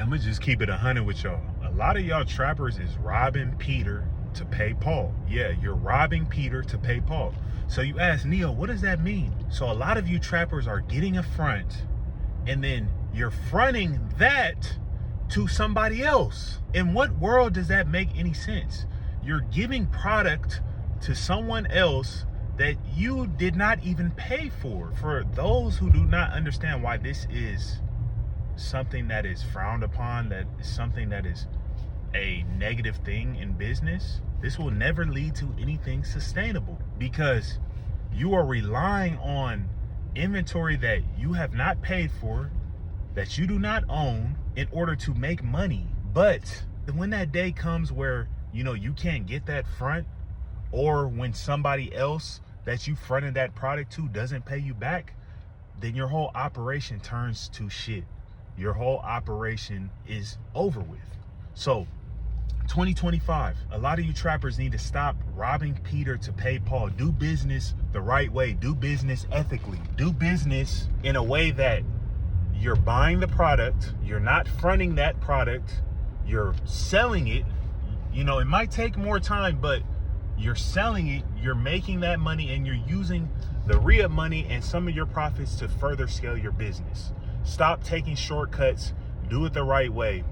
I'm gonna just keep it 100 with y'all. A lot of y'all trappers is robbing Peter to pay Paul. Yeah, you're robbing Peter to pay Paul. So you ask, Neo, what does that mean? So a lot of you trappers are getting a front, and then you're fronting that to somebody else. In what world does that make any sense? You're giving product to someone else that you did not even pay for. For those who do not understand why this is something that is frowned upon, that is something that is a negative thing in business, this will never lead to anything sustainable, because you are relying on inventory that you have not paid for, that you do not own, in order to make money. But when that day comes where, you know, you can't get that front, or when somebody else that you fronted that product to doesn't pay you back, then your whole operation turns to shit. Your whole operation is over with. So 2025, a lot of you trappers need to stop robbing Peter to pay Paul. Do business the right way. Do business ethically. Do business in a way that you're buying the product, you're not fronting that product, you're selling it. You know, it might take more time, but you're selling it, you're making that money, and you're using the re-up money and some of your profits to further scale your business. Stop taking shortcuts, do it the right way,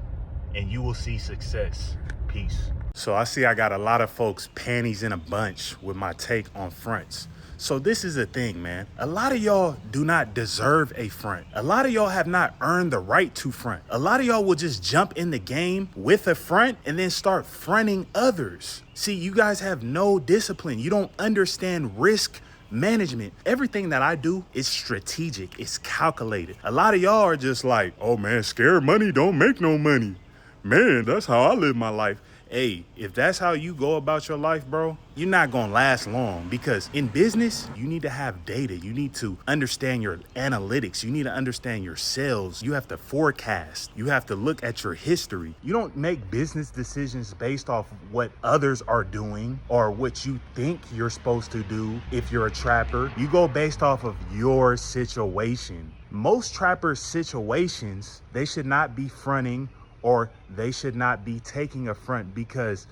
and you will see success. Peace. So I see I got a lot of folks panties in a bunch with my take on fronts. So this is the thing, man. A lot of y'all do not deserve a front. A lot of y'all have not earned the right to front. A lot of y'all will just jump in the game with a front and then start fronting others. See, you guys have no discipline. You don't understand risk management. Everything that I do is strategic. It's calculated. A lot of y'all are just like, oh man, scared money don't make no money. Man, that's how I live my life. Hey, if that's how you go about your life, bro, you're not gonna last long, because in business, you need to have data. You need to understand your analytics. You need to understand your sales. You have to forecast. You have to look at your history. You don't make business decisions based off what others are doing or what you think you're supposed to do. If you're a trapper, you go based off of your situation. Most trappers' situations, they should not be fronting, or they should not be taking a front, because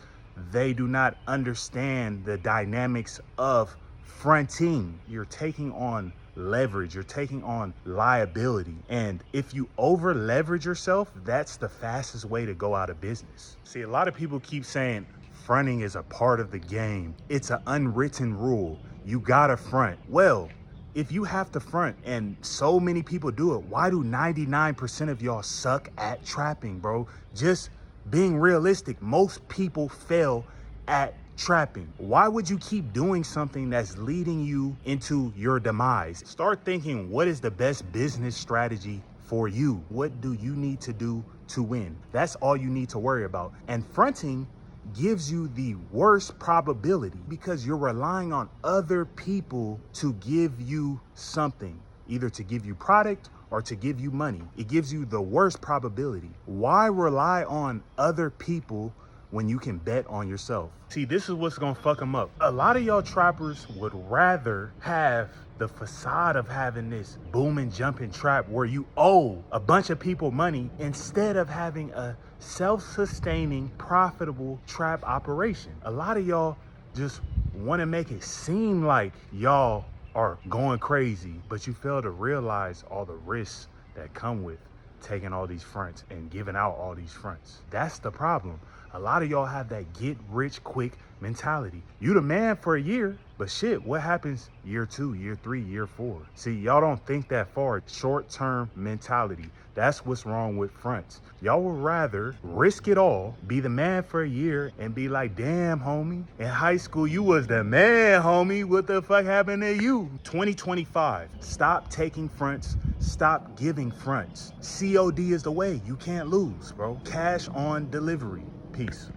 they do not understand the dynamics of fronting. You're taking on leverage, you're taking on liability. And if you over leverage yourself, that's the fastest way to go out of business. See, a lot of people keep saying fronting is a part of the game. It's an unwritten rule. You gotta front. Well, if you have to front and so many people do it, why do 99% of y'all suck at trapping, bro? Just being realistic, most people fail at trapping. Why would you keep doing something that's leading you into your demise? Start thinking, what is the best business strategy for you? What do you need to do to win? That's all you need to worry about. And fronting gives you the worst probability, because you're relying on other people to give you something, either to give you product or to give you money. It gives you the worst probability. Why rely on other people when you can bet on yourself? See, this is what's gonna fuck them up. A lot of y'all trappers would rather have the facade of having this booming, jumping trap where you owe a bunch of people money, instead of having a self-sustaining, profitable trap operation. A lot of y'all just want to make it seem like y'all are going crazy, but you fail to realize all the risks that come with taking all these fronts and giving out all these fronts. That's the problem. A lot of y'all have that get rich quick mentality. You the man for a year, but shit, what happens year 2, year 3, year 4? See, y'all don't think that far. Short-term mentality. That's what's wrong with fronts. Y'all would rather risk it all, be the man for a year, and be like, damn, homie, in high school, you was the man, homie. What the fuck happened to you? 2025, stop taking fronts. Stop giving fronts. COD is the way. You can't lose, bro. Cash on delivery. Peace.